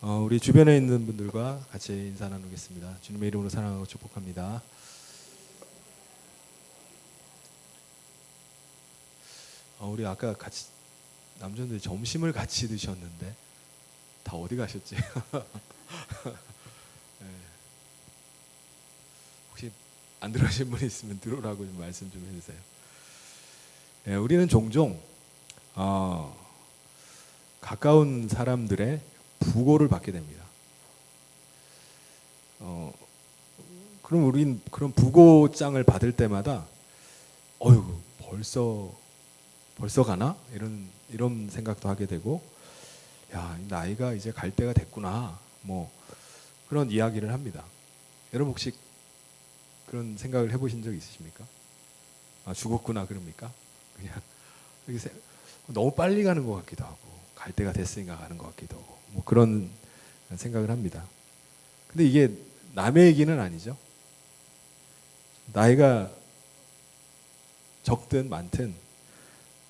우리 주변에 있는 분들과 같이 인사 나누겠습니다. 주님의 이름으로 사랑하고 축복합니다. 우리 아까 같이 남자분들이 점심을 같이 드셨는데 다 어디 가셨지? 네. 혹시 안 들어오신 분 있으면 들어오라고 좀 말씀 좀 해주세요. 네, 우리는 종종 가까운 사람들의 부고를 받게 됩니다. 그럼 우린 그런 부고장을 받을 때마다 어휴 벌써 가나? 이런 생각도 하게 되고, 야, 나이가 이제 갈 때가 됐구나. 뭐 그런 이야기를 합니다. 여러분 혹시 그런 생각을 해보신 적 있으십니까? 죽었구나 그럽니까? 그냥 너무 빨리 가는 것 같기도 하고, 갈 때가 됐으니까 가는 것 같기도 하고, 뭐 그런 생각을 합니다. 근데 이게 남의 얘기는 아니죠. 나이가 적든 많든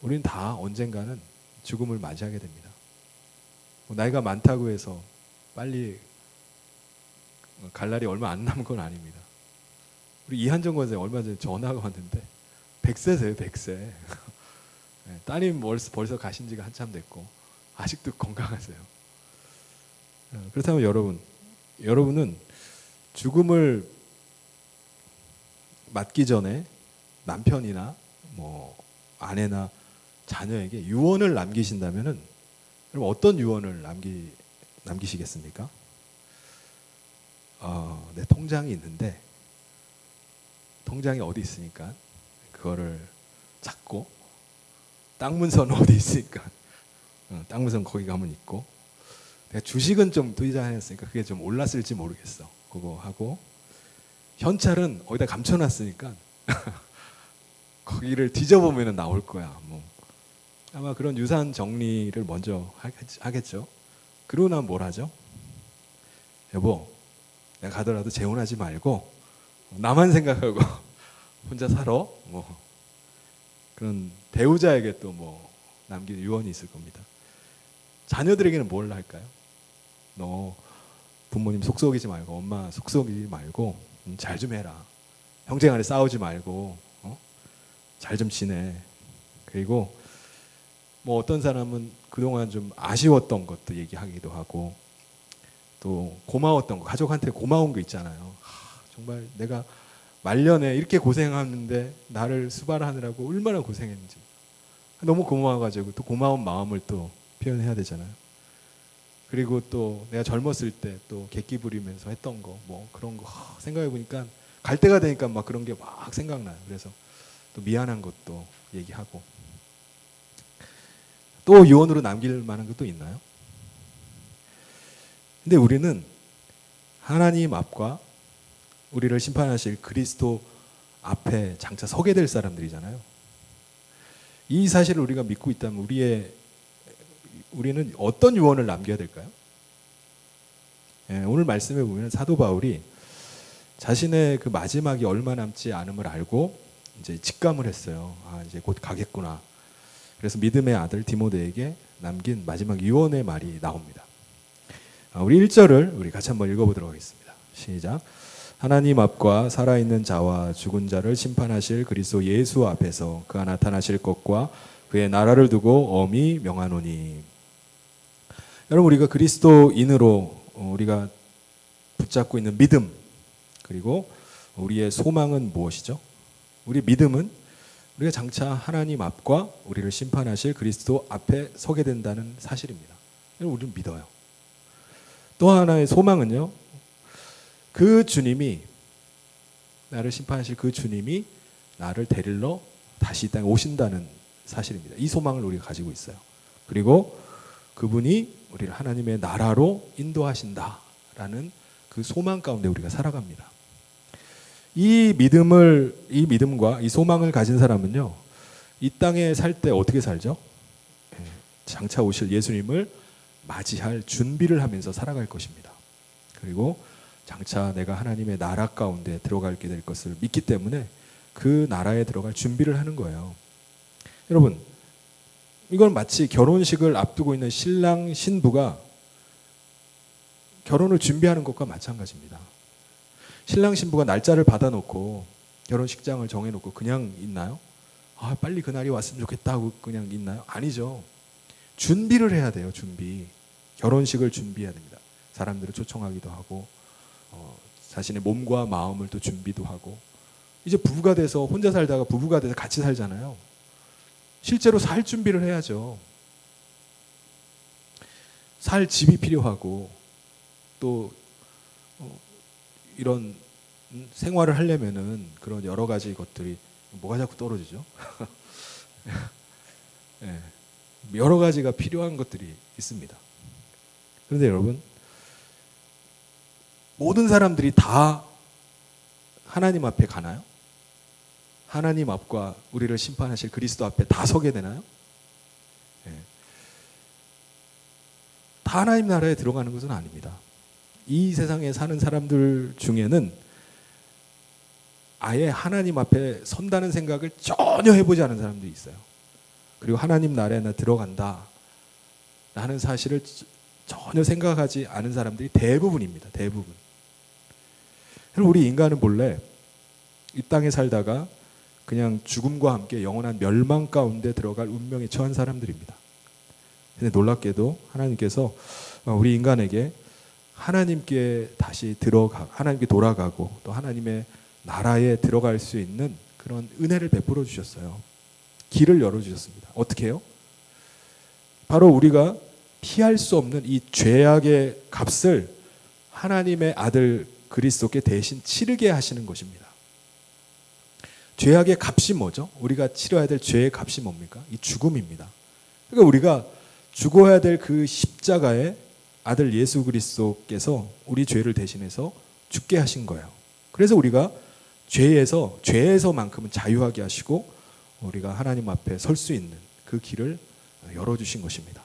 우리는 다 언젠가는 죽음을 맞이하게 됩니다. 나이가 많다고 해서 빨리 갈 날이 얼마 안 남은 건 아닙니다. 우리 이한정 권사님 얼마 전에 전화가 왔는데 100세세요, 100세. 따님 벌써 가신 지가 한참 됐고 아직도 건강하세요. 그렇다면 여러분은 죽음을 맞기 전에 남편이나 뭐 아내나 자녀에게 유언을 남기신다면은 그럼 어떤 유언을 남기시겠습니까? 내 통장이 있는데 통장이 어디 있으니까 그거를 찾고, 땅 문서는 어디 있으니까 땅 문서는 거기 가면 있고, 내가 주식은 좀 투자했으니까 그게 좀 올랐을지 모르겠어. 그거 하고, 현찰은 어디다 감춰놨으니까 거기를 뒤져보면 나올 거야. 뭐 아마 그런 유산 정리를 먼저 하겠죠. 그러고 나면 뭘 하죠? 여보, 내가 가더라도 재혼하지 말고 나만 생각하고 혼자 살아. 뭐 그런 배우자에게 또 뭐 남긴 유언이 있을 겁니다. 자녀들에게는 뭘 할까요? 너 부모님 속썩이지 말고, 엄마 속썩이지 말고 잘 좀 해라. 형제간에 싸우지 말고 잘 좀 지내. 그리고 뭐 어떤 사람은 그동안 좀 아쉬웠던 것도 얘기하기도 하고, 또 고마웠던 거, 가족한테 고마운 거 있잖아요. 정말 내가 말년에 이렇게 고생하는데 나를 수발하느라고 얼마나 고생했는지 너무 고마워가지고 또 고마운 마음을 또 표현해야 되잖아요. 그리고 또 내가 젊었을 때 또 객기 부리면서 했던 거, 뭐 그런 거 생각해 보니까 갈 때가 되니까 막 그런 게 막 생각나요. 그래서 또 미안한 것도 얘기하고. 또 유언으로 남길 만한 것도 있나요? 근데 우리는 하나님 앞과 우리를 심판하실 그리스도 앞에 장차 서게 될 사람들이잖아요. 이 사실을 우리가 믿고 있다면 우리는 어떤 유언을 남겨야 될까요? 오늘 말씀에 보면 사도 바울이 자신의 그 마지막이 얼마 남지 않음을 알고 이제 직감을 했어요. 이제 곧 가겠구나. 그래서 믿음의 아들 디모데에게 남긴 마지막 유언의 말이 나옵니다. 우리 1절을 우리 같이 한번 읽어보도록 하겠습니다. 시작. 하나님 앞과 살아있는 자와 죽은 자를 심판하실 그리스도 예수 앞에서 그가 나타나실 것과 그의 나라를 두고 엄히 명하노니. 여러분, 우리가 그리스도인으로 우리가 붙잡고 있는 믿음, 그리고 우리의 소망은 무엇이죠? 우리 믿음은 우리가 장차 하나님 앞과 우리를 심판하실 그리스도 앞에 서게 된다는 사실입니다. 우리는 믿어요. 또 하나의 소망은요, 그 주님이, 나를 심판하실 그 주님이 나를 데리러 다시 이 땅에 오신다는 사실입니다. 이 소망을 우리가 가지고 있어요. 그리고 그분이 우리를 하나님의 나라로 인도하신다라는 그 소망 가운데 우리가 살아갑니다. 이 믿음과 이 소망을 가진 사람은요, 이 땅에 살 때 어떻게 살죠? 장차 오실 예수님을 맞이할 준비를 하면서 살아갈 것입니다. 그리고 장차 내가 하나님의 나라 가운데 들어가게 될 것을 믿기 때문에 그 나라에 들어갈 준비를 하는 거예요. 여러분, 이건 마치 결혼식을 앞두고 있는 신랑 신부가 결혼을 준비하는 것과 마찬가지입니다. 신랑 신부가 날짜를 받아놓고 결혼식장을 정해놓고 그냥 있나요? 아, 빨리 그날이 왔으면 좋겠다 하고 그냥 있나요? 아니죠. 준비를 해야 돼요. 준비. 결혼식을 준비해야 됩니다. 사람들을 초청하기도 하고 자신의 몸과 마음을 또 준비도 하고, 이제 부부가 돼서 혼자 살다가 부부가 돼서 같이 살잖아요. 실제로 살 준비를 해야죠. 살 집이 필요하고, 또 이런 생활을 하려면은 그런 여러 가지 것들이, 뭐가 자꾸 떨어지죠? 네, 여러 가지가 필요한 것들이 있습니다. 그런데 여러분, 모든 사람들이 다 하나님 앞에 가나요? 하나님 앞과 우리를 심판하실 그리스도 앞에 다 서게 되나요? 네. 다 하나님 나라에 들어가는 것은 아닙니다. 이 세상에 사는 사람들 중에는 아예 하나님 앞에 선다는 생각을 전혀 해보지 않은 사람도 있어요. 그리고 하나님 나라에 나 들어간다 하는 사실을 전혀 생각하지 않은 사람들이 대부분입니다. 대부분. 우리 인간은 본래 이 땅에 살다가 그냥 죽음과 함께 영원한 멸망 가운데 들어갈 운명에 처한 사람들입니다. 근데 놀랍게도 하나님께서 우리 인간에게 하나님께 다시 하나님께 돌아가고 또 하나님의 나라에 들어갈 수 있는 그런 은혜를 베풀어 주셨어요. 길을 열어 주셨습니다. 어떻게 해요? 바로 우리가 피할 수 없는 이 죄악의 값을 하나님의 아들 그리스도께 대신 치르게 하시는 것입니다. 죄악의 값이 뭐죠? 우리가 치러야 될 죄의 값이 뭡니까? 이 죽음입니다. 그러니까 우리가 죽어야 될 그 십자가에 아들 예수 그리스도께서 우리 죄를 대신해서 죽게 하신 거예요. 그래서 우리가 죄에서만큼은 자유하게 하시고 우리가 하나님 앞에 설 수 있는 그 길을 열어주신 것입니다.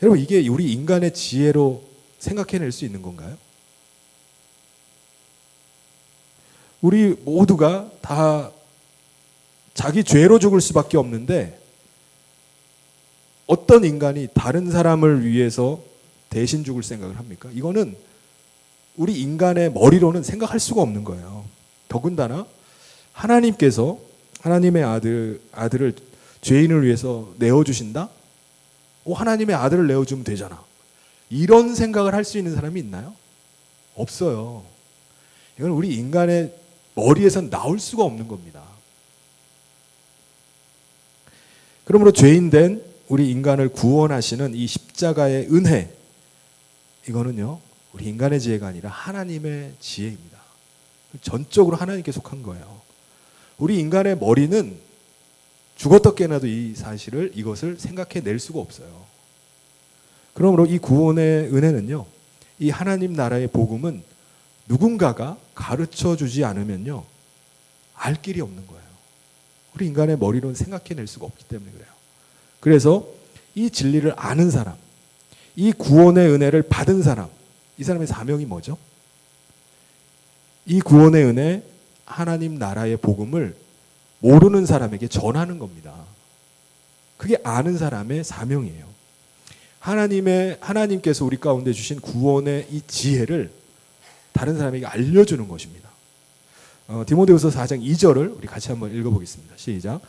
여러분, 이게 우리 인간의 지혜로 생각해낼 수 있는 건가요? 우리 모두가 다 자기 죄로 죽을 수밖에 없는데 어떤 인간이 다른 사람을 위해서 대신 죽을 생각을 합니까? 이거는 우리 인간의 머리로는 생각할 수가 없는 거예요. 더군다나 하나님께서 하나님의 아들을 죄인을 위해서 내어주신다? 하나님의 아들을 내어주면 되잖아. 이런 생각을 할 수 있는 사람이 있나요? 없어요. 이건 우리 인간의 머리에선 나올 수가 없는 겁니다. 그러므로 죄인된 우리 인간을 구원하시는 이 십자가의 은혜, 이거는요, 우리 인간의 지혜가 아니라 하나님의 지혜입니다. 전적으로 하나님께 속한 거예요. 우리 인간의 머리는 죽었다 깨어나도 이것을 생각해낼 수가 없어요. 그러므로 이 구원의 은혜는요, 이 하나님 나라의 복음은 누군가가 가르쳐 주지 않으면요, 알 길이 없는 거예요. 우리 인간의 머리로는 생각해낼 수가 없기 때문에 그래요. 그래서 이 진리를 아는 사람, 이 구원의 은혜를 받은 사람, 이 사람의 사명이 뭐죠? 이 구원의 은혜, 하나님 나라의 복음을 모르는 사람에게 전하는 겁니다. 그게 아는 사람의 사명이에요. 하나님께서 우리 가운데 주신 구원의 이 지혜를 다른 사람에게 알려주는 것입니다. 디모데후서 4장 2절을 우리 같이 한번 읽어보겠습니다. 시작.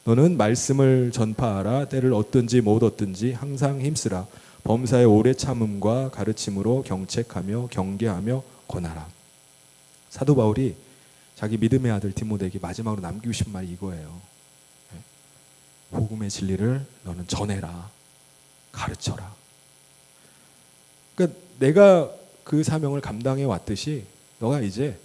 너는 말씀을 전파하라. 때를 얻든지 못 얻든지 항상 힘쓰라. 범사의 오래 참음과 가르침으로 경책하며 경계하며 권하라. 사도 바울이 자기 믿음의 아들 디모데에게 마지막으로 남기고 싶은 말이 이거예요. 복음의 진리를 너는 전해라. 가르쳐라. 그러니까 내가 그 사명을 감당해 왔듯이 너가 이제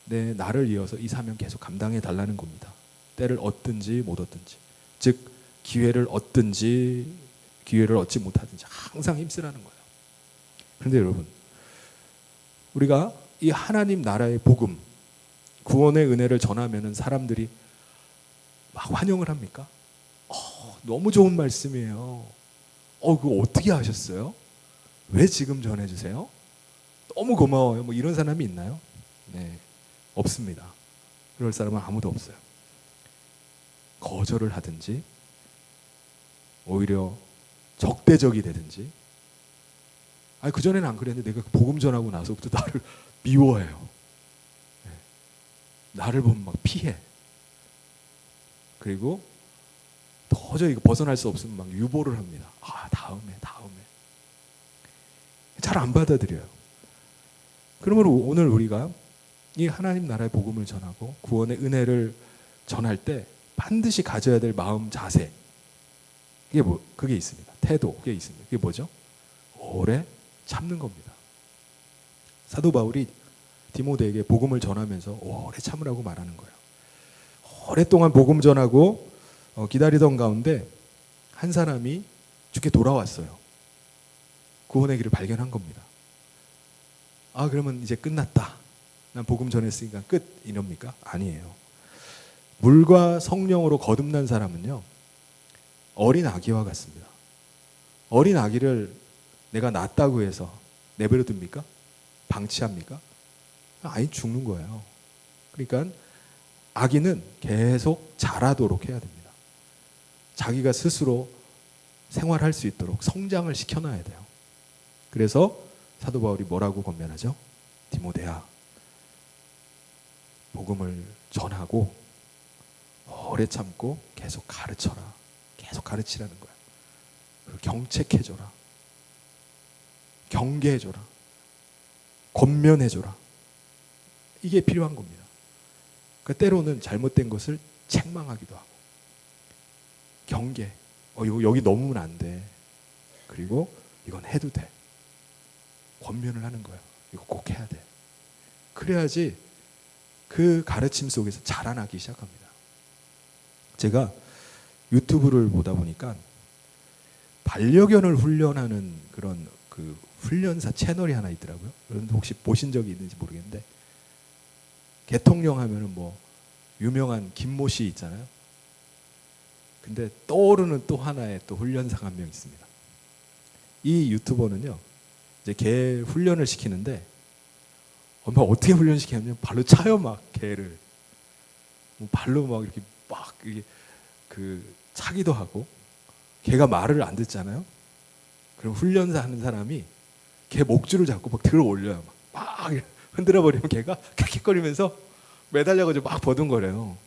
나를 이어서 이 사명 계속 감당해 달라는 겁니다. 때를 얻든지 못 얻든지, 즉 기회를 얻든지 기회를 얻지 못하든지 항상 힘쓰라는 거예요. 그런데 여러분, 우리가 이 하나님 나라의 복음, 구원의 은혜를 전하면 사람들이 막 환영을 합니까? 너무 좋은 말씀이에요. 그거 어떻게 하셨어요? 왜 지금 전해주세요? 너무 고마워요. 뭐 이런 사람이 있나요? 네, 없습니다. 그럴 사람은 아무도 없어요. 거절을 하든지 오히려 적대적이 되든지 아니 그전에는 안 그랬는데 내가 복음 전하고 나서부터 나를 미워해요. 네. 나를 보면 막 피해. 그리고 도저히 벗어날 수 없으면 막 유보를 합니다. 다음에. 잘 안 받아들여요. 그러므로 오늘 우리가 이 하나님 나라의 복음을 전하고 구원의 은혜를 전할 때 반드시 가져야 될 마음 자세, 그게 있습니다. 태도, 그게 있습니다. 그게 뭐죠? 오래 참는 겁니다. 사도 바울이 디모데에게 복음을 전하면서 오래 참으라고 말하는 거예요. 오랫동안 복음 전하고 기다리던 가운데 한 사람이 주께 돌아왔어요. 구원의 길을 발견한 겁니다. 그러면 이제 끝났다. 난 복음 전했으니까 끝 이럽니까? 아니에요. 물과 성령으로 거듭난 사람은요, 어린 아기와 같습니다. 어린 아기를 내가 낳았다고 해서 내버려 둡니까? 방치합니까? 아이 죽는 거예요. 그러니까 아기는 계속 자라도록 해야 됩니다. 자기가 스스로 생활할 수 있도록 성장을 시켜놔야 돼요. 그래서 사도 바울이 뭐라고 권면하죠? 디모데야, 복음을 전하고 오래 참고 계속 가르쳐라. 계속 가르치라는 거야. 경책해줘라. 경계해줘라. 권면해줘라. 이게 필요한 겁니다. 그러니까 때로는 잘못된 것을 책망하기도 하고, 경계. 여기 넘으면 안 돼. 그리고 이건 해도 돼. 권면을 하는 거예요. 이거 꼭 해야 돼. 그래야지 그 가르침 속에서 자라나기 시작합니다. 제가 유튜브를 보다 보니까 반려견을 훈련하는 그런 그 훈련사 채널이 하나 있더라고요. 여러분들 혹시 보신 적이 있는지 모르겠는데, 개통령 하면은 뭐 유명한 김모 씨 있잖아요. 근데 떠오르는 또 하나의 또 훈련사가 한 명 있습니다. 이 유튜버는요, 이제 개 훈련을 시키는데, 어떻게 훈련시키냐면 발로 차요. 막 개를 발로 막 이렇게 막 이게 차기도 하고, 개가 말을 안 듣잖아요. 그럼 훈련사 하는 사람이 개 목줄을 잡고 막 들어 올려요. 막 흔들어 버리면 개가 킥킥거리면서 매달려가지고 막 버둥거려요.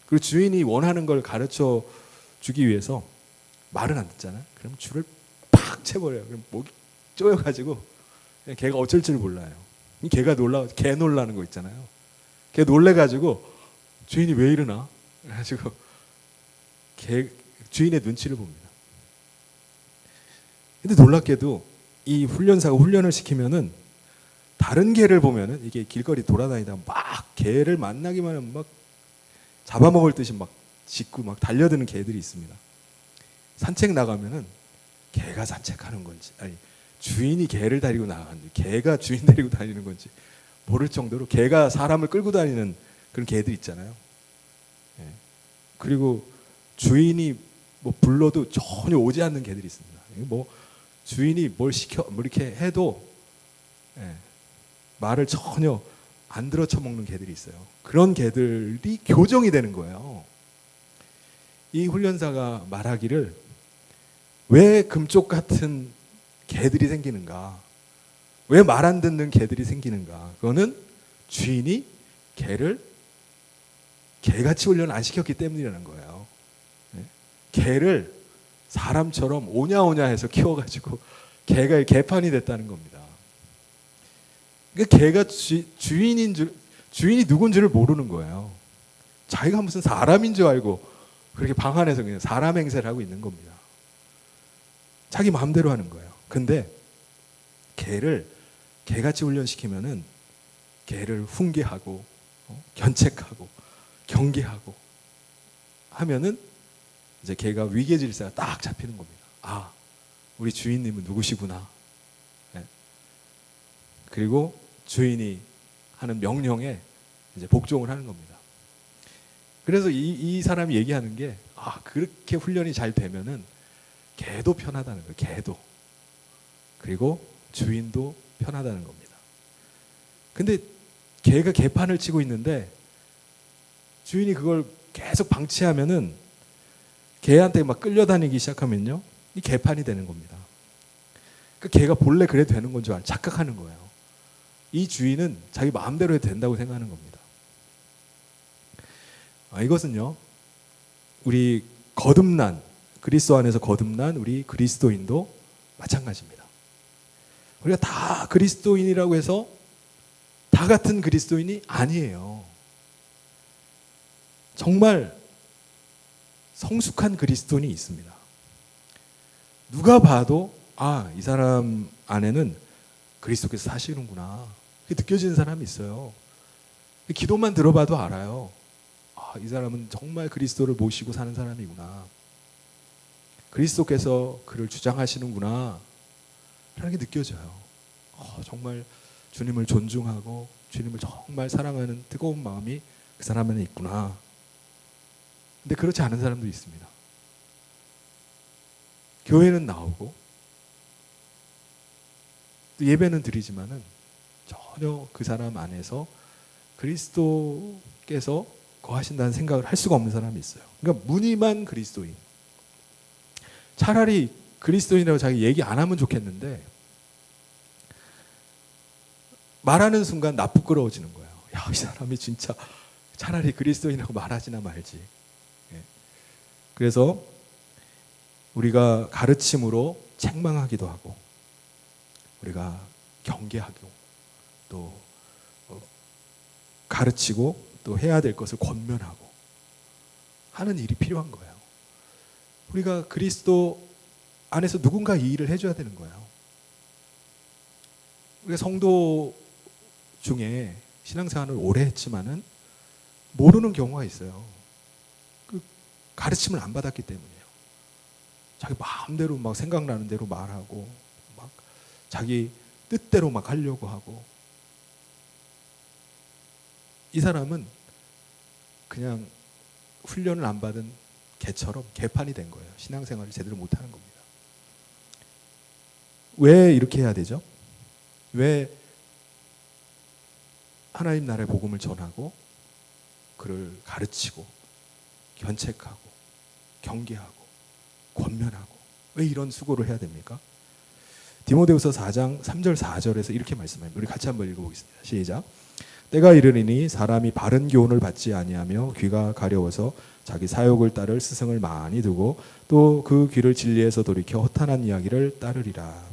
그리고 주인이 원하는 걸 가르쳐 주기 위해서 말은 안 듣잖아요. 그럼 줄을 팍 채버려요. 그럼 목이 쪼여가지고 그냥 개가 어쩔 줄 몰라요. 개가 개 놀라는 거 있잖아요. 개 놀래가지고 주인이 왜 이러나? 그래가지고 주인의 눈치를 봅니다. 근데 놀랍게도 이 훈련사가 훈련을 시키면은 다른 개를 보면은, 이게 길거리 돌아다니다 막 개를 만나기만 하면 막 잡아먹을 듯이 막 짖고 막 달려드는 개들이 있습니다. 산책 나가면은 개가 산책하는 건지, 아니 주인이 개를 데리고 나가는지, 개가 주인 데리고 다니는 건지 모를 정도로 개가 사람을 끌고 다니는 그런 개들 있잖아요. 예. 그리고 주인이 뭐 불러도 전혀 오지 않는 개들이 있습니다. 뭐 주인이 뭘 시켜 뭐 이렇게 해도 말을 전혀 안 들어 쳐먹는 개들이 있어요. 그런 개들이 교정이 되는 거예요. 이 훈련사가 말하기를, 왜 금쪽 같은 개들이 생기는가? 왜 말 안 듣는 개들이 생기는가? 그거는 주인이 개를 개같이 훈련 안 시켰기 때문이라는 거예요. 개를 사람처럼 오냐오냐 해서 키워가지고 개가 개판이 됐다는 겁니다. 그러니까 개가 주인이 누군지를 모르는 거예요. 자기가 무슨 사람인 줄 알고 그렇게 방 안에서 그냥 사람 행세를 하고 있는 겁니다. 자기 마음대로 하는 거예요. 근데 개를 개같이 훈련시키면은 개를 훈계하고 견책하고 경계하고 하면은 이제 개가 위계질서가 딱 잡히는 겁니다. 우리 주인님은 누구시구나. 그리고 주인이 하는 명령에 이제 복종을 하는 겁니다. 그래서 이 사람이 얘기하는 게, 그렇게 훈련이 잘 되면은 개도 편하다는 거예요. 개도. 그리고 주인도 편하다는 겁니다. 근데 개가 개판을 치고 있는데 주인이 그걸 계속 방치하면은 개한테 막 끌려다니기 시작하면요, 이 개판이 되는 겁니다. 걔가 본래 그래도 되는 건 줄 착각하는 거예요. 이 주인은 자기 마음대로 해도 된다고 생각하는 겁니다. 이것은요, 우리 거듭난, 그리스도 안에서 거듭난 우리 그리스도인도 마찬가지입니다. 우리가 다 그리스도인이라고 해서 다 같은 그리스도인이 아니에요. 정말 성숙한 그리스도인이 있습니다. 누가 봐도 이 사람 안에는 그리스도께서 사시는구나, 그게 느껴지는 사람이 있어요. 기도만 들어봐도 알아요. 이 사람은 정말 그리스도를 모시고 사는 사람이구나, 그리스도께서 그를 주장하시는구나 라는 게 느껴져요. 정말 주님을 존중하고 주님을 정말 사랑하는 뜨거운 마음이 그 사람 안에 있구나. 근데 그렇지 않은 사람도 있습니다. 교회는 나오고 또 예배는 드리지만은 전혀 그 사람 안에서 그리스도께서 거하신다는 생각을 할 수가 없는 사람이 있어요. 그러니까 무늬만 그리스도인. 차라리 그리스도인이라고 자기 얘기 안 하면 좋겠는데 말하는 순간 나 부끄러워지는 거예요. 이 사람이 진짜 차라리 그리스도인이라고 말하지나 말지. 그래서 우리가 가르침으로 책망하기도 하고, 우리가 경계하고, 또 가르치고 또 해야 될 것을 권면하고 하는 일이 필요한 거예요. 우리가 그리스도 안에서 누군가 이 일을 해줘야 되는 거예요. 우리가 성도 중에 신앙생활을 오래 했지만은 모르는 경우가 있어요. 그 가르침을 안 받았기 때문이에요. 자기 마음대로 막 생각나는 대로 말하고, 막 자기 뜻대로 막 하려고 하고, 이 사람은 그냥 훈련을 안 받은 개처럼 개판이 된 거예요. 신앙생활을 제대로 못하는 겁니다. 왜 이렇게 해야 되죠? 왜 하나님 나라의 복음을 전하고 그를 가르치고 견책하고 경계하고 권면하고 왜 이런 수고를 해야 됩니까? 디모데후서 4장 3절 4절에서 이렇게 말씀합니다. 우리 같이 한번 읽어보겠습니다. 시작. 때가 이르리니 사람이 바른 교훈을 받지 아니하며 귀가 가려워서 자기 사욕을 따를 스승을 많이 두고 또 그 귀를 진리에서 돌이켜 허탄한 이야기를 따르리라.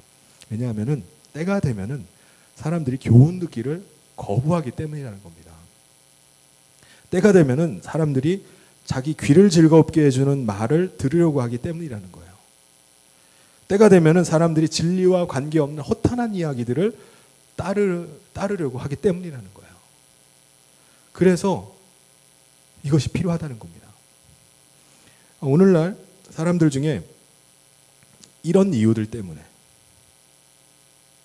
왜냐하면은 때가 되면은 사람들이 교훈 듣기를 거부하기 때문이라는 겁니다. 때가 되면은 사람들이 자기 귀를 즐겁게 해주는 말을 들으려고 하기 때문이라는 거예요. 때가 되면은 사람들이 진리와 관계없는 허탄한 이야기들을 따르려고 하기 때문이라는 거예요. 그래서 이것이 필요하다는 겁니다. 오늘날 사람들 중에 이런 이유들 때문에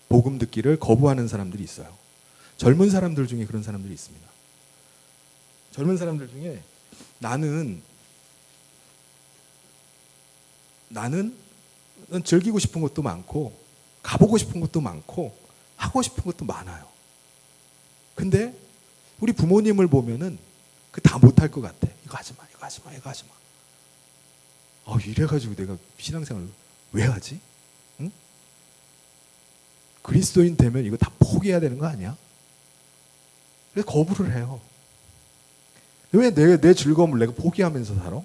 복음 듣기를 거부하는 사람들이 있어요. 젊은 사람들 중에 그런 사람들이 있습니다. 젊은 사람들 중에 나는 즐기고 싶은 것도 많고 가보고 싶은 것도 많고 하고 싶은 것도 많아요. 근데 우리 부모님을 보면은 그 다 못할 것 같아. 이거 하지 마, 이거 하지 마, 이거 하지 마. 이래가지고 내가 신앙생활을 왜 하지? 응? 그리스도인 되면 이거 다 포기해야 되는 거 아니야? 그래서 거부를 해요. 왜 내 즐거움을 내가 포기하면서 살아?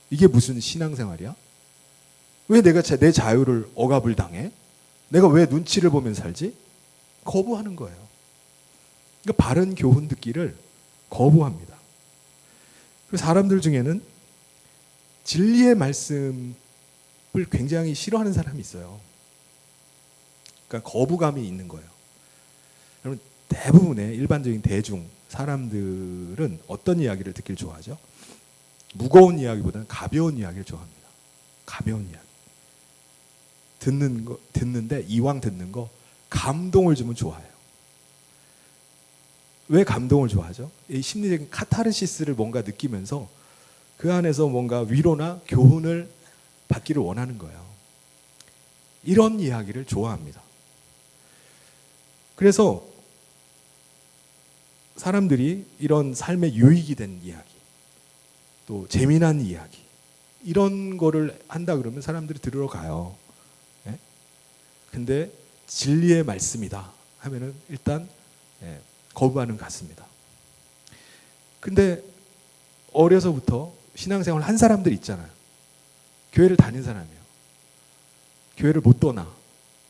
이게 무슨 신앙생활이야? 왜 내가 내 자유를 억압을 당해? 내가 왜 눈치를 보면서 살지? 거부하는 거예요. 그러니까 바른 교훈 듣기를 거부합니다. 그래서 사람들 중에는 진리의 말씀을 굉장히 싫어하는 사람이 있어요. 그러니까 거부감이 있는 거예요. 여러분, 대부분의 일반적인 대중 사람들은 어떤 이야기를 듣길 좋아하죠? 무거운 이야기보다는 가벼운 이야기를 좋아합니다. 가벼운 이야기. 듣는데 이왕 듣는 거 감동을 주면 좋아해요. 왜 감동을 좋아하죠? 이 심리적인 카타르시스를 뭔가 느끼면서 그 안에서 뭔가 위로나 교훈을 받기를 원하는 거예요. 이런 이야기를 좋아합니다. 그래서 사람들이 이런 삶에 유익이 된 이야기, 또 재미난 이야기, 이런 거를 한다 그러면 사람들이 들으러 가요. 네? 근데 진리의 말씀이다 하면은 일단 거부 반응 갖습니다. 근데 어려서부터 신앙생활 한 사람들 있잖아요. 교회를 다닌 사람이에요. 교회를 못 떠나.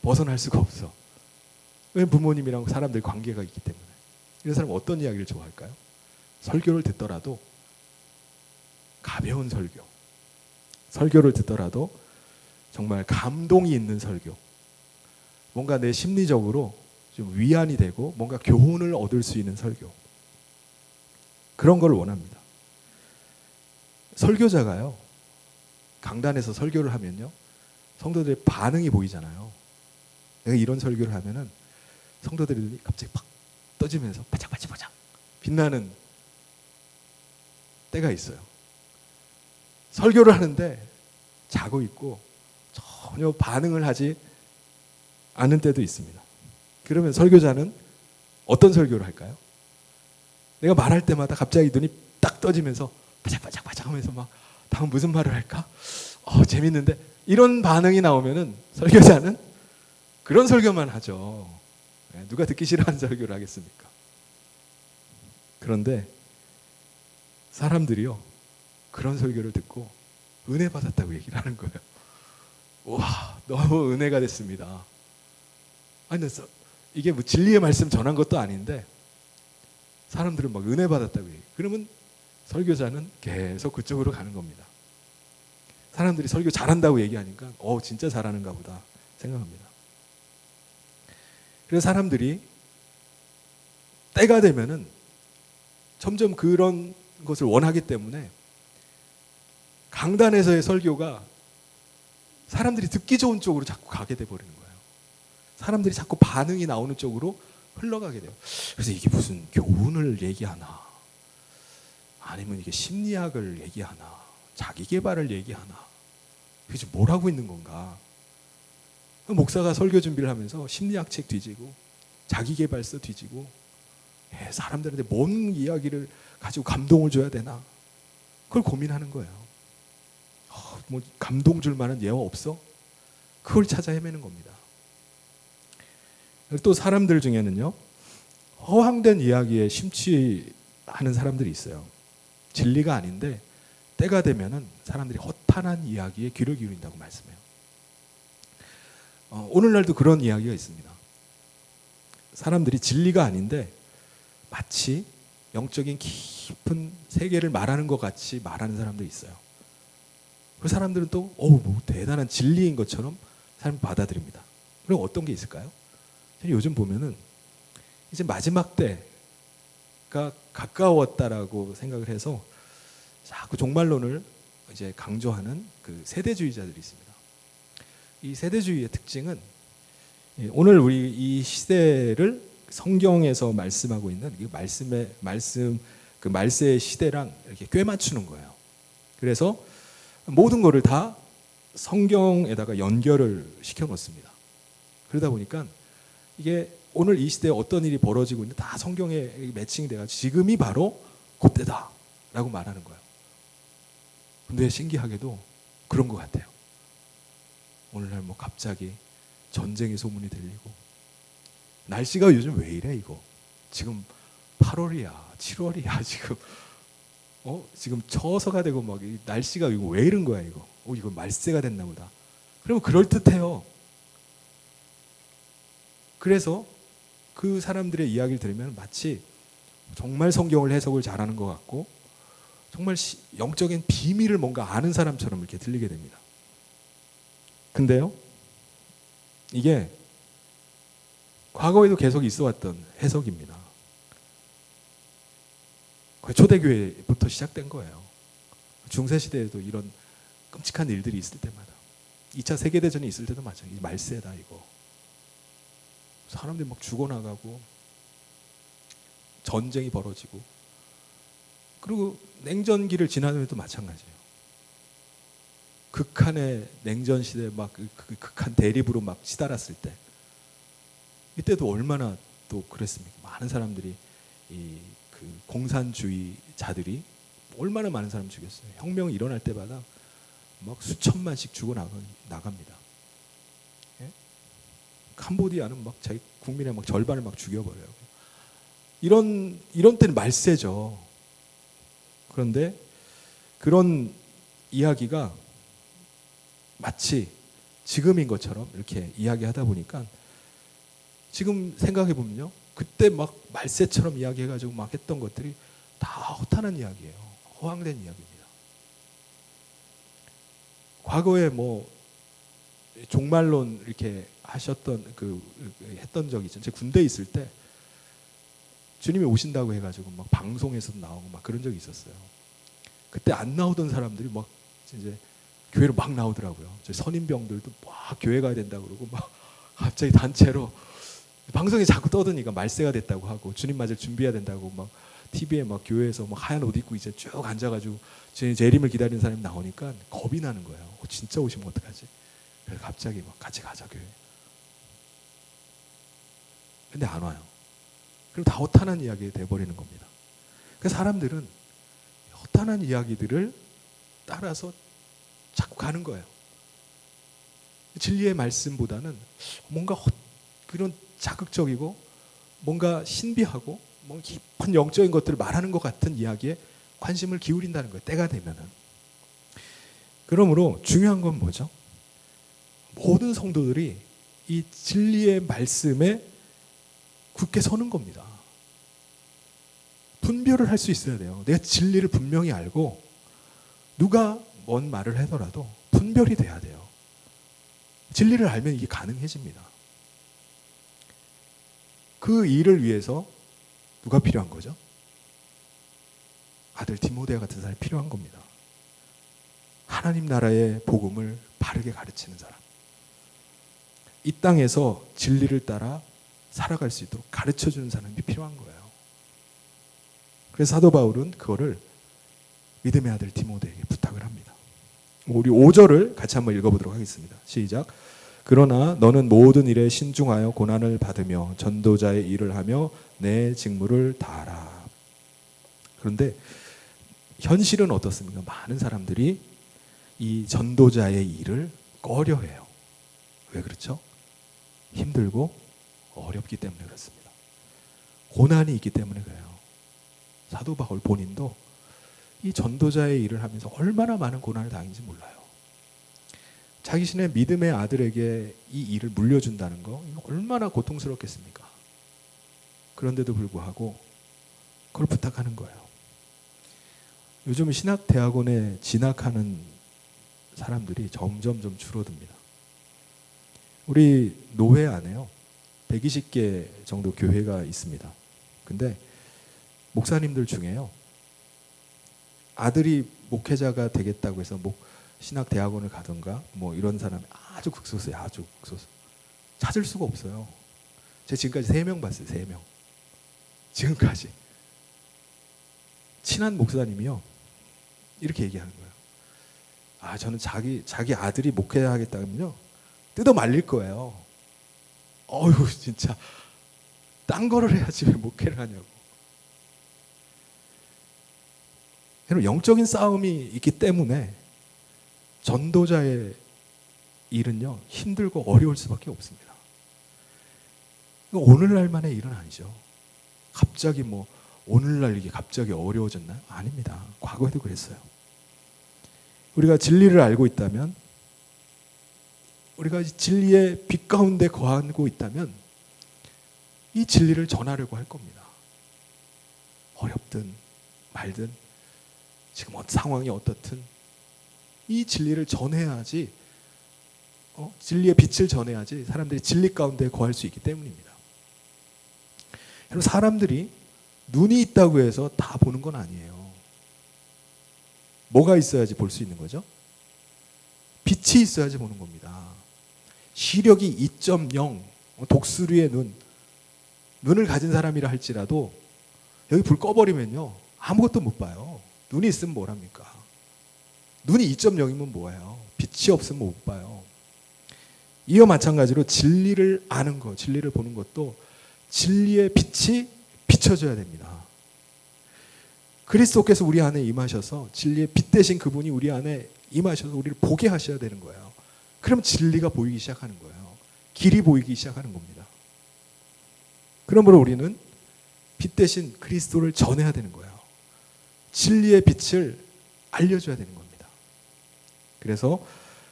벗어날 수가 없어. 왜? 부모님이랑 사람들 관계가 있기 때문에. 이런 사람은 어떤 이야기를 좋아할까요? 설교를 듣더라도 가벼운 설교. 설교를 듣더라도 정말 감동이 있는 설교. 뭔가 내 심리적으로 좀 위안이 되고 뭔가 교훈을 얻을 수 있는 설교. 그런 걸 원합니다. 설교자가요, 강단에서 설교를 하면요, 성도들의 반응이 보이잖아요. 내가 이런 설교를 하면은 성도들이 갑자기 팍 떠지면서 바짝바짝 빛나는 때가 있어요. 설교를 하는데 자고 있고 전혀 반응을 하지 않은 때도 있습니다. 그러면 설교자는 어떤 설교를 할까요? 내가 말할 때마다 갑자기 눈이 딱 떠지면서 바짝바짝 하면서 막 다음 무슨 말을 할까? 재밌는데 이런 반응이 나오면은 설교자는 그런 설교만 하죠. 누가 듣기 싫어하는 설교를 하겠습니까? 그런데 사람들이요, 그런 설교를 듣고 은혜 받았다고 얘기를 하는 거예요. 와, 너무 은혜가 됐습니다. 아니, 이게 뭐 진리의 말씀 전한 것도 아닌데 사람들은 막 은혜 받았다고 얘기해요. 그러면 설교자는 계속 그쪽으로 가는 겁니다. 사람들이 설교 잘한다고 얘기하니까 진짜 잘하는가 보다 생각합니다. 그래서 사람들이 때가 되면은 점점 그런 것을 원하기 때문에 강단에서의 설교가 사람들이 듣기 좋은 쪽으로 자꾸 가게 돼버리는 거예요. 사람들이 자꾸 반응이 나오는 쪽으로 흘러가게 돼요. 그래서 이게 무슨 교훈을 얘기하나, 아니면 이게 심리학을 얘기하나, 자기개발을 얘기하나, 그게 뭘 하고 있는 건가. 목사가 설교 준비를 하면서 심리학 책 뒤지고 자기개발서 뒤지고 사람들한테 뭔 이야기를 가지고 감동을 줘야 되나, 그걸 고민하는 거예요. 뭐 감동 줄 만한 예화 없어? 그걸 찾아 헤매는 겁니다. 또 사람들 중에는요, 허황된 이야기에 심취하는 사람들이 있어요. 진리가 아닌데 때가 되면은 사람들이 허탄한 이야기에 귀를 기울인다고 말씀해요. 오늘날도 그런 이야기가 있습니다. 사람들이 진리가 아닌데 마치 영적인 깊은 세계를 말하는 것 같이 말하는 사람들이 있어요. 그 사람들은 또 뭐 대단한 진리인 것처럼 사람이 받아들입니다. 그럼 어떤 게 있을까요? 요즘 보면은 이제 마지막 때가 가까웠다라고 생각을 해서 자꾸 종말론을 이제 강조하는 그 세대주의자들이 있습니다. 이 세대주의의 특징은 오늘 우리 이 시대를 성경에서 말씀하고 있는 이 그 말세의 시대랑 이렇게 꿰맞추는 거예요. 그래서 모든 거를 다 성경에다가 연결을 시켜 놓습니다. 그러다 보니까 이게 오늘 이 시대에 어떤 일이 벌어지고 있는데 다 성경에 매칭이 돼가지고 지금이 바로 그때다라고 말하는 거예요. 근데 신기하게도 그런 것 같아요. 오늘날 뭐 갑자기 전쟁의 소문이 들리고, 날씨가 요즘 왜 이래 이거? 지금 8월이야, 7월이야 지금. 지금 처서가 되고 막 날씨가 이거 왜 이런 거야 이거? 이거 말세가 됐나 보다. 그러면 그럴 듯해요. 그래서 그 사람들의 이야기를 들으면 마치 정말 성경을 해석을 잘하는 것 같고 정말 영적인 비밀을 뭔가 아는 사람처럼 이렇게 들리게 됩니다. 근데요, 이게 과거에도 계속 있어왔던 해석입니다. 초대교회부터 시작된 거예요. 중세시대에도 이런 끔찍한 일들이 있을 때마다, 2차 세계대전이 있을 때도 마찬가지. 말세다 이거. 사람들이 막 죽어나가고 전쟁이 벌어지고, 그리고 냉전기를 지나면도 마찬가지예요. 극한의 냉전 시대 막 그 극한 대립으로 막 치달았을 때, 이때도 얼마나 또 그랬습니까? 많은 사람들이 그 공산주의자들이 얼마나 많은 사람 죽였어요. 혁명이 일어날 때마다 막 수천만씩 죽어 나갑니다. 예? 캄보디아는 막 자기 국민의 막 절반을 막 죽여버려요. 이런 때는 말세죠. 그런데 그런 이야기가 마치 지금인 것처럼 이렇게 이야기하다 보니까 지금 생각해 보면요, 그때 막 말세처럼 이야기해가지고 막 했던 것들이 다 허탄한 이야기예요. 허황된 이야기입니다. 과거에 뭐 종말론 이렇게 하셨던 했던 적이 있죠. 제 군대에 있을 때 주님이 오신다고 해가지고 막 방송에서도 나오고 막 그런 적이 있었어요. 그때 안 나오던 사람들이 막 이제 교회로 막 나오더라고요. 저희 선임병들도 막 교회 가야 된다 그러고 막 갑자기 단체로 방송에 자꾸 떠드니까 말세가 됐다고 하고 주님 맞을 준비해야 된다고 막 TV에 막 교회에서 막 하얀 옷 입고 이제 쭉 앉아가지고 재림을 기다리는 사람이 나오니까 겁이 나는 거예요. 진짜 오시면 어떡하지? 그래서 갑자기 막 같이 가자 교회. 근데 안 와요. 그럼 다 허탄한 이야기 돼버리는 겁니다. 그래서 사람들은 허탄한 이야기들을 따라서 자꾸 가는 거예요. 진리의 말씀보다는 뭔가 그런 자극적이고 뭔가 신비하고 뭔가 깊은 영적인 것들을 말하는 것 같은 이야기에 관심을 기울인다는 거예요. 때가 되면은. 그러므로 중요한 건 뭐죠? 모든 성도들이 이 진리의 말씀에 굳게 서는 겁니다. 분별을 할 수 있어야 돼요. 내가 진리를 분명히 알고 누가 뭔 말을 하더라도 분별이 돼야 돼요. 진리를 알면 이게 가능해집니다. 그 일을 위해서 누가 필요한 거죠? 아들 디모데 같은 사람이 필요한 겁니다. 하나님 나라의 복음을 바르게 가르치는 사람. 이 땅에서 진리를 따라 살아갈 수 있도록 가르쳐주는 사람이 필요한 거예요. 그래서 사도 바울은 그거를 믿음의 아들 디모데에게 부탁을 합니다. 우리 5절을 같이 한번 읽어보도록 하겠습니다. 시작. 그러나 너는 모든 일에 신중하여 고난을 받으며 전도자의 일을 하며 내 직무를 다하라. 그런데 현실은 어떻습니까? 많은 사람들이 이 전도자의 일을 꺼려해요. 왜 그렇죠? 힘들고 어렵기 때문에 그렇습니다. 고난이 있기 때문에 그래요. 사도 바울 본인도 이 전도자의 일을 하면서 얼마나 많은 고난을 당했는지 몰라요. 자기신의 믿음의 아들에게 이 일을 물려준다는 거 얼마나 고통스럽겠습니까? 그런데도 불구하고 그걸 부탁하는 거예요. 요즘 신학대학원에 진학하는 사람들이 점점 좀 줄어듭니다. 우리 노회 안에요 120개 정도 교회가 있습니다. 근데 목사님들 중에요 아들이 목회자가 되겠다고 해서 신학대학원을 가든가 뭐 이런 사람이 아주 극소수예요. 아주 극소수. 찾을 수가 없어요. 제가 지금까지 3명 봤어요. 3명. 지금까지. 친한 목사님이요 이렇게 얘기하는 거예요. 저는 자기 아들이 목회하겠다면요 뜯어 말릴 거예요. 어휴 진짜 딴 거를 해야지 왜 목회를 하냐고. 여러분 영적인 싸움이 있기 때문에 전도자의 일은요 힘들고 어려울 수밖에 없습니다. 오늘날만의 일은 아니죠. 갑자기 오늘날 이게 갑자기 어려워졌나요? 아닙니다. 과거에도 그랬어요. 우리가 진리를 알고 있다면, 우리가 진리의 빛 가운데 거하고 있다면 이 진리를 전하려고 할 겁니다. 어렵든 말든 지금 상황이 어떻든 이 진리를 전해야지, 진리의 빛을 전해야지 사람들이 진리 가운데 거할 수 있기 때문입니다. 여러분 사람들이 눈이 있다고 해서 다 보는 건 아니에요. 뭐가 있어야지 볼 수 있는 거죠? 빛이 있어야지 보는 겁니다. 시력이 2.0 독수리의 눈을 가진 사람이라 할지라도 여기 불 꺼버리면요 아무것도 못 봐요. 눈이 있으면 뭘 합니까? 눈이 2.0이면 뭐예요? 빛이 없으면 못 봐요. 이와 마찬가지로 진리를 아는 것, 진리를 보는 것도 진리의 빛이 비춰져야 됩니다. 그리스도께서 우리 안에 임하셔서 진리의 빛 대신 그분이 우리 안에 임하셔서 우리를 보게 하셔야 되는 거예요. 그럼 진리가 보이기 시작하는 거예요. 길이 보이기 시작하는 겁니다. 그러므로 우리는 빛 대신 그리스도를 전해야 되는 거예요. 진리의 빛을 알려줘야 되는 겁니다. 그래서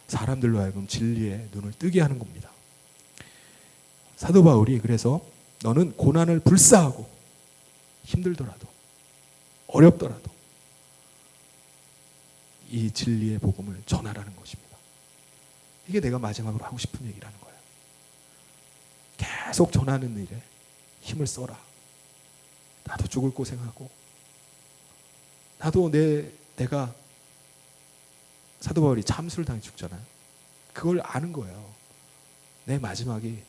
사람들로 하여금 진리의 눈을 뜨게 하는 겁니다. 사도 바울이 그래서 너는 고난을 불사하고 힘들더라도 어렵더라도 이 진리의 복음을 전하라는 것입니다. 이게 내가 마지막으로 하고 싶은 얘기라는 거예요. 계속 전하는 일에 힘을 써라. 나도 죽을 고생하고 나도 내가 사도 바울이 참수를 당해 죽잖아요. 그걸 아는 거예요. 내 마지막이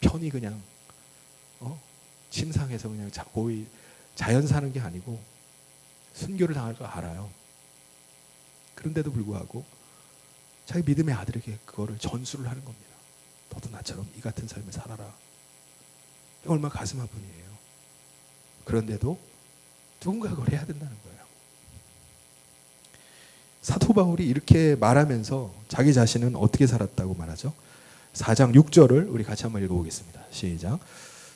편히 그냥 침상에서 그냥 거의 자연 사는 게 아니고 순교를 당할 거 알아요. 그런데도 불구하고 자기 믿음의 아들에게 그거를 전수를 하는 겁니다. 너도 나처럼 이 같은 삶을 살아라. 이거 얼마나 가슴 아픈 일이에요. 그런데도 누군가 그걸 해야 된다는 거예요. 사도 바울이 이렇게 말하면서 자기 자신은 어떻게 살았다고 말하죠? 4장 6절을 우리 같이 한번 읽어보겠습니다. 시작.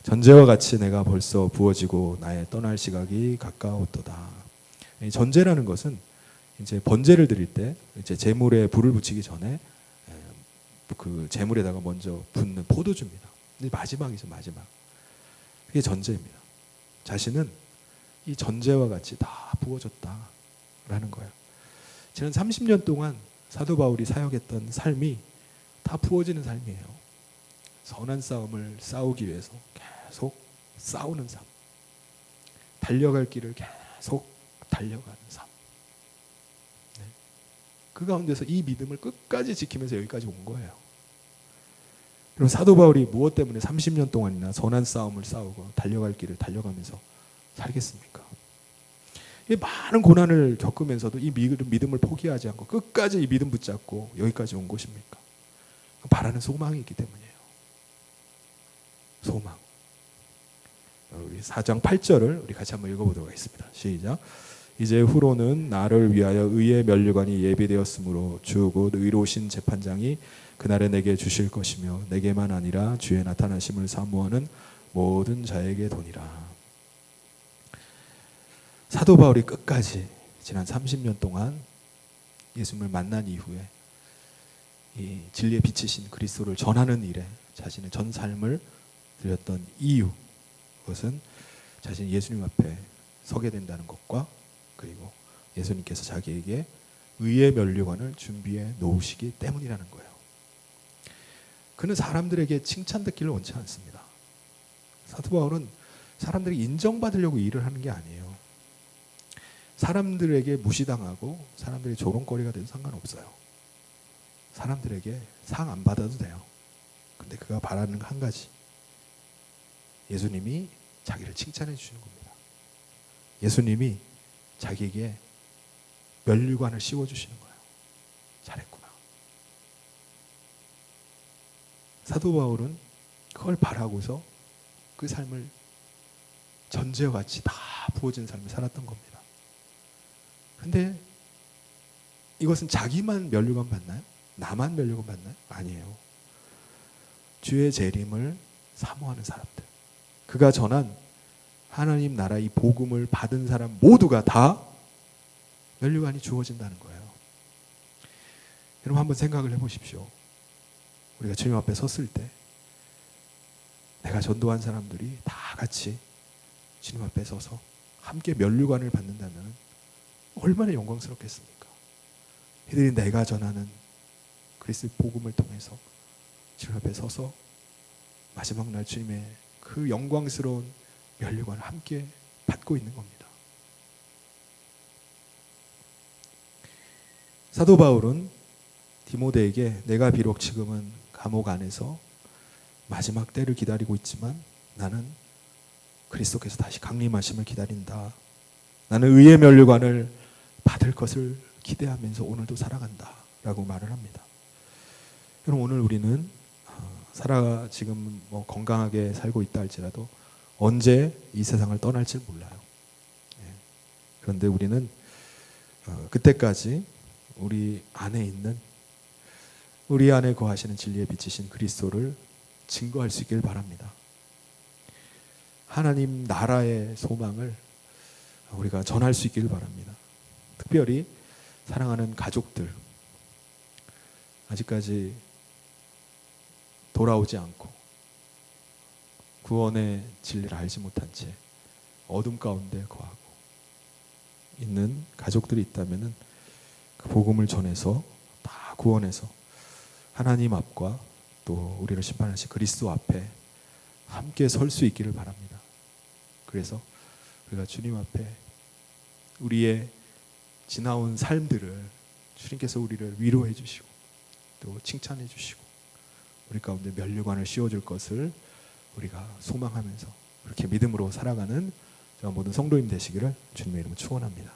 전제와 같이 내가 벌써 부어지고 나의 떠날 시각이 가까웠도다. 이 전제라는 것은 이제 번제를 드릴 때 이제 제물에 불을 붙이기 전에 그 제물에다가 먼저 붓는 포도주입니다. 근데 마지막이죠, 마지막. 그게 전제입니다. 자신은 이 전제와 같이 다 부어졌다라는 거예요. 지난 30년 동안 사도 바울이 사역했던 삶이 다 부어지는 삶이에요. 선한 싸움을 싸우기 위해서 계속 싸우는 삶. 달려갈 길을 계속 달려가는 삶. 네. 그 가운데서 이 믿음을 끝까지 지키면서 여기까지 온 거예요. 그럼 사도 바울이 무엇 때문에 30년 동안이나 선한 싸움을 싸우고 달려갈 길을 달려가면서 살겠습니까? 이 많은 고난을 겪으면서도 이 믿음을 포기하지 않고 끝까지 이 믿음 붙잡고 여기까지 온 것입니까? 바라는 소망이 있기 때문이에요. 소망. 우리 4장 8절을 우리 같이 한번 읽어보도록 하겠습니다. 시작. 이제 후로는 나를 위하여 의의 면류관이 예비되었으므로 주 곧 의로우신 재판장이 그날에 내게 주실 것이며 내게만 아니라 주의 나타나심을 사모하는 모든 자에게 도니라. 사도 바울이 끝까지 지난 30년 동안 예수님을 만난 이후에 이 진리에 비치신 그리스도를 전하는 일에 자신의 전 삶을 드렸던 이유, 그것은 자신이 예수님 앞에 서게 된다는 것과 그리고 예수님께서 자기에게 의의 면류관을 준비해 놓으시기 때문이라는 거예요. 그는 사람들에게 칭찬받기를 원치 않습니다. 사도 바울은 사람들이 인정받으려고 일을 하는 게 아니에요. 사람들에게 무시당하고 사람들이 조롱거리가 돼도 상관없어요. 사람들에게 상 안 받아도 돼요. 근데 그가 바라는 한 가지. 예수님이 자기를 칭찬해 주시는 겁니다. 예수님이 자기에게 면류관을 씌워주시는 거예요. 잘했구나. 사도 바울은 그걸 바라고서 그 삶을 전제와 같이 다 부어진 삶을 살았던 겁니다. 근데 이것은 자기만 면류관 받나요? 나만 면류관 받나요? 아니에요. 주의 재림을 사모하는 사람들, 그가 전한 하나님 나라 이 복음을 받은 사람 모두가 다 면류관이 주어진다는 거예요. 여러분 한번 생각을 해보십시오. 우리가 주님 앞에 섰을 때 내가 전도한 사람들이 다 같이 주님 앞에 서서 함께 면류관을 받는다면 얼마나 영광스럽겠습니까? 이들이 내가 전하는 그리스도의 복음을 통해서 주님 앞에 서서 마지막 날 주님의 그 영광스러운 면류관을 함께 받고 있는 겁니다. 사도 바울은 디모데에게 내가 비록 지금은 감옥 안에서 마지막 때를 기다리고 있지만 나는 그리스도께서 다시 강림하심을 기다린다. 나는 의의 면류관을 받을 것을 기대하면서 오늘도 살아간다 라고 말을 합니다. 여러분 오늘 우리는 지금 건강하게 살고 있다 할지라도 언제 이 세상을 떠날지 몰라요. 그런데 우리는 그때까지 우리 안에 거하시는 진리에 비치신 그리스도를 증거할 수 있길 바랍니다. 하나님 나라의 소망을 우리가 전할 수 있길 바랍니다. 특별히 사랑하는 가족들, 아직까지 돌아오지 않고 구원의 진리를 알지 못한 채 어둠 가운데 거하고 있는 가족들이 있다면 그 복음을 전해서 다 구원해서 하나님 앞과 또 우리를 심판하신 그리스도 앞에 함께 설 수 있기를 바랍니다. 그래서 우리가 주님 앞에 우리의 지나온 삶들을 주님께서 우리를 위로해 주시고 또 칭찬해 주시고 우리 가운데 면류관을 씌워줄 것을 우리가 소망하면서 그렇게 믿음으로 살아가는 모든 성도님 되시기를 주님의 이름으로 축원합니다.